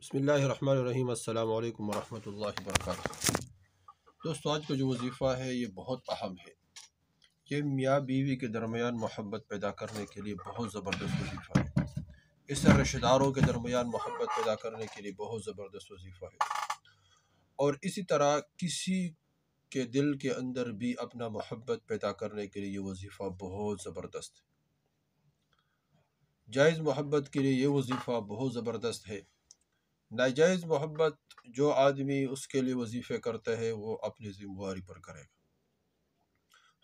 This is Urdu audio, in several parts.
بسم اللہ الرحمن الرحیم۔ السلام علیکم ورحمۃ اللہ وبرکاتہ۔ دوستو، آج کا جو وظیفہ ہے یہ بہت اہم ہے۔ یہ میاں بیوی کے درمیان محبت پیدا کرنے کے لیے بہت زبردست وظیفہ ہے۔ اس طرح رشتہ داروں کے درمیان محبت پیدا کرنے کے لیے بہت زبردست وظیفہ ہے، اور اسی طرح کسی کے دل کے اندر بھی اپنا محبت پیدا کرنے کے لیے یہ وظیفہ بہت زبردست ہے۔ جائز محبت کے لیے یہ وظیفہ بہت زبردست ہے۔ ناجائز محبت جو آدمی اس کے لیے وظیفے کرتا ہے وہ اپنی ذمہ داری پر کرے گا۔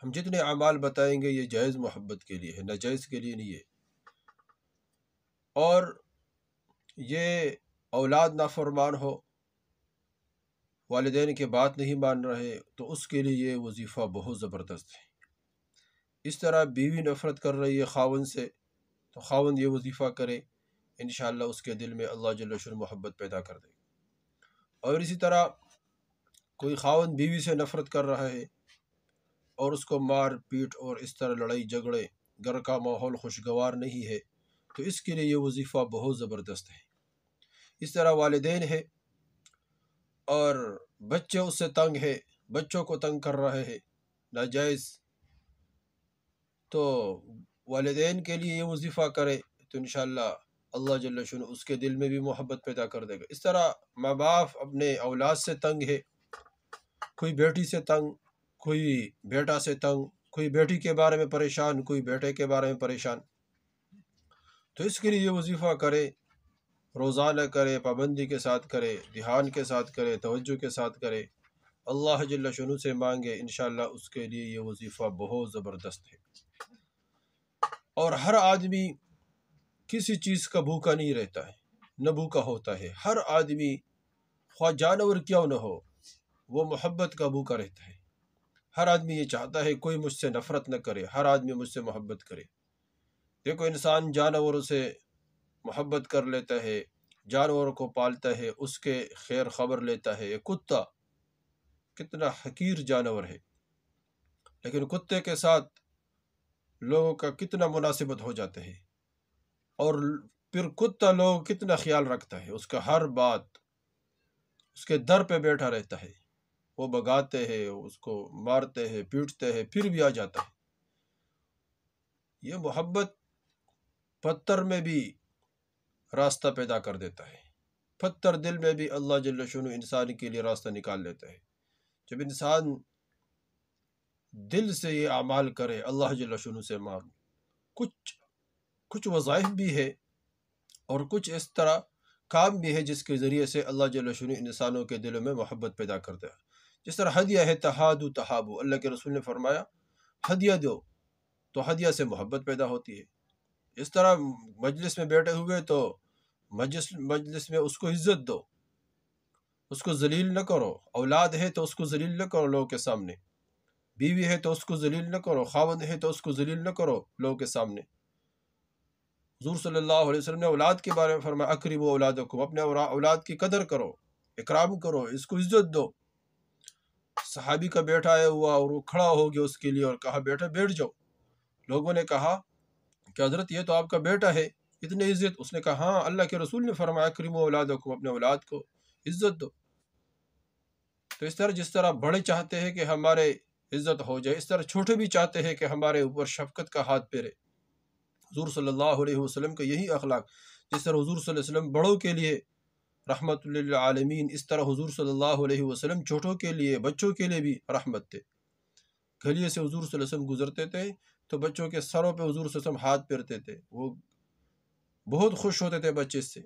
ہم جتنے اعمال بتائیں گے یہ جائز محبت کے لیے ہے، ناجائز کے لیے نہیں ہے۔ اور یہ اولاد نافرمان ہو، والدین کی بات نہیں مان رہے، تو اس کے لیے یہ وظیفہ بہت زبردست ہے۔ اس طرح بیوی نفرت کر رہی ہے خاوند سے، تو خاوند یہ وظیفہ کرے، انشاءاللہ اس کے دل میں اللہ جل شانہ محبت پیدا کر دے گا۔ اور اسی طرح کوئی خاوند بیوی سے نفرت کر رہا ہے اور اس کو مار پیٹ اور اس طرح لڑائی جھگڑے، گھر کا ماحول خوشگوار نہیں ہے، تو اس کے لیے یہ وظیفہ بہت زبردست ہے۔ اس طرح والدین ہے اور بچے اس سے تنگ ہے، بچوں کو تنگ کر رہے ہیں ناجائز، تو والدین کے لیے یہ وظیفہ کرے تو انشاءاللہ اللہ جل شانہ اس کے دل میں بھی محبت پیدا کر دے گا۔ اس طرح ماں باپ اپنے اولاد سے تنگ ہے، کوئی بیٹی سے تنگ، کوئی بیٹا سے تنگ، کوئی بیٹی کے بارے میں پریشان، کوئی بیٹے کے بارے میں پریشان، تو اس کے لیے یہ وظیفہ کرے، روزانہ کرے، پابندی کے ساتھ کرے، دھیان کے ساتھ کرے، توجہ کے ساتھ کرے، اللہ جل شانہ سے مانگے، انشاءاللہ اس کے لیے یہ وظیفہ بہت زبردست ہے۔ اور ہر آدمی کسی چیز کا بھوکا نہیں رہتا ہے، نہ بھوکا ہوتا ہے۔ ہر آدمی خواہ جانور کیوں نہ ہو وہ محبت کا بھوکا رہتا ہے۔ ہر آدمی یہ چاہتا ہے کوئی مجھ سے نفرت نہ کرے، ہر آدمی مجھ سے محبت کرے۔ دیکھو، انسان جانوروں سے محبت کر لیتا ہے، جانوروں کو پالتا ہے، اس کے خیر خبر لیتا ہے۔ یہ کتا کتنا حقیر جانور ہے، لیکن کتے کے ساتھ لوگوں کا کتنا مناسبت ہو جاتا ہے، اور پھر کتا لوگ کتنا خیال رکھتا ہے، اس کا ہر بات اس کے در پہ بیٹھا رہتا ہے، وہ بھگاتے ہیں، اس کو مارتے ہیں، پیٹتے ہیں، پھر بھی آ جاتا ہے۔ یہ محبت پتھر میں بھی راستہ پیدا کر دیتا ہے، پتھر دل میں بھی اللہ جل شانہ انسان کے لیے راستہ نکال لیتا ہے۔ جب انسان دل سے یہ اعمال کرے، اللہ جل شانہ سے مانگ، کچھ وظائف بھی ہے اور کچھ اس طرح کام بھی ہے جس کے ذریعے سے اللہ جل شانہ انسانوں کے دلوں میں محبت پیدا کرتا ہے۔ جس طرح ہدیہ ہے، تہادو تہابو، اللہ کے رسول نے فرمایا ہدیہ دو تو ہدیہ سے محبت پیدا ہوتی ہے۔ اس طرح مجلس میں بیٹھے ہوئے تو مجلس میں اس کو عزت دو، اس کو ذلیل نہ کرو۔ اولاد ہے تو اس کو ذلیل نہ کرو لوگوں کے سامنے، بیوی ہے تو اس کو ذلیل نہ کرو، خاوند ہے تو اس کو ذلیل نہ کرو لوگوں کے سامنے۔ حضور صلی اللہ علیہ وسلم نے اولاد کے بارے میں فرمایا اکرموا اولادکم، اپنے اولاد کی قدر کرو، اکرام کرو، اس کو عزت دو۔ صحابی کا بیٹا آیا ہوا اور وہ کھڑا ہو گیا اس کے لیے اور کہا بیٹا بیٹھ جاؤ۔ لوگوں نے کہا کہ حضرت یہ تو آپ کا بیٹا ہے، اتنی عزت؟ اس نے کہا ہاں، اللہ کے رسول نے فرمایا اکرموا اولادکم، اپنے اولاد کو عزت دو۔ تو اس طرح جس طرح بڑے چاہتے ہیں کہ ہمارے عزت ہو جائے، اس طرح چھوٹے بھی چاہتے ہیں کہ ہمارے اوپر شفقت کا ہاتھ پھیرے۔ حضور صلی اللہ علیہ وسلم کا یہی اخلاق، جس طرح حضور صلی اللہ علیہ وسلم بڑوں کے لیے رحمت للعالمین، اس طرح حضور صلی اللہ علیہ وسلم چھوٹوں کے لیے، بچوں کے لیے بھی رحمت تھے۔ گلیے سے حضور صلی اللہ علیہ وسلم گزرتے تھے تو بچوں کے سروں پہ حضور صلی اللہ علیہ وسلم ہاتھ پھیرتے تھے، وہ بہت خوش ہوتے تھے بچے سے۔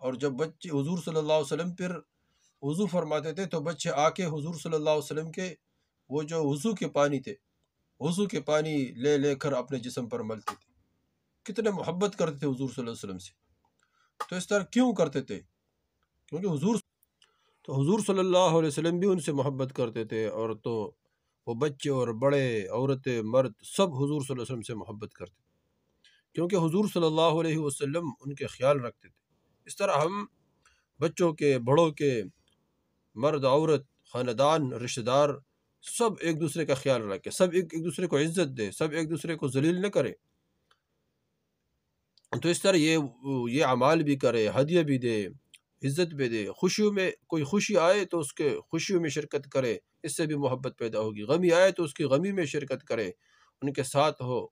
اور جب بچے حضور صلی اللہ علیہ وسلم پھر وضو فرماتے تھے تو بچے آ کے حضور صلی اللہ علیہ وسلم کے وہ جو وضو کے پانی تھے، وضو کے پانی لے لے کر اپنے جسم پر ملتے تھے۔ کتنے محبت کرتے تھے حضور صلی اللہ علیہ وسلم سے۔ تو اس طرح کیوں کرتے تھے؟ کیونکہ حضور صلی اللہ علیہ وسلم بھی ان سے محبت کرتے تھے، اور تو وہ بچے اور بڑے، عورتیں مرد، سب حضور صلی اللہ علیہ وسلم سے محبت کرتے تھے، کیونکہ حضور صلی اللہ علیہ وسلم ان کے خیال رکھتے تھے۔ اس طرح ہم بچوں کے، بڑوں کے، مرد عورت، خاندان، رشتہ دار، سب ایک دوسرے کا خیال رکھے، سب ایک دوسرے کو عزت دے، سب ایک دوسرے کو ذلیل نہ کرے۔ تو اس طرح یہ اعمال بھی کرے، ہدیہ بھی دے، عزت بھی دے، خوشیوں میں کوئی خوشی آئے تو اس کے خوشیوں میں شرکت کرے، اس سے بھی محبت پیدا ہوگی، غمی آئے تو اس کی غمی میں شرکت کرے، ان کے ساتھ ہو۔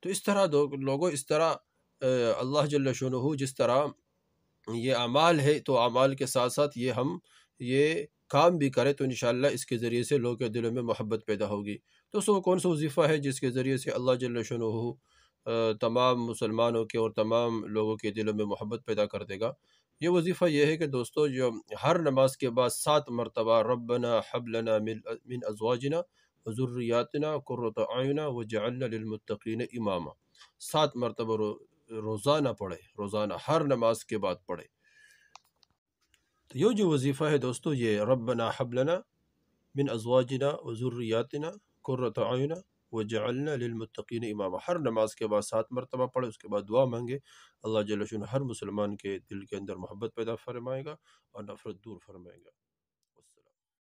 تو اس طرح لوگوں اس طرح اللہ جل شانہ جس طرح یہ اعمال ہے، تو اعمال کے ساتھ ساتھ یہ کام بھی کرے، تو انشاءاللہ اس کے ذریعے سے لوگوں کے دلوں میں محبت پیدا ہوگی۔ تو کون سا وظیفہ ہے جس کے ذریعے سے اللہ جل شانہ تمام مسلمانوں کے اور تمام لوگوں کے دلوں میں محبت پیدا کر دے گا؟ یہ وظیفہ یہ ہے کہ دوستو، جو ہر نماز کے بعد 7 مرتبہ ربنا حب لنا من ازواجنا وذریاتنا قرۃ اعین وجعلنا للمتقین اماما، 7 مرتبہ روزانہ پڑھے، روزانہ ہر نماز کے بعد پڑھے۔ تو یہ جو وظیفہ ہے دوستو، یہ ربنا حب لنا من ازواجنا وذریاتنا قرۃ اعین وجعلنا للمتقین اماما، ہر نماز کے بعد 7 مرتبہ پڑھے، اس کے بعد دعا مانگے، اللہ جل شانہ ہر مسلمان کے دل کے اندر محبت پیدا فرمائے گا اور نفرت دور فرمائے گا۔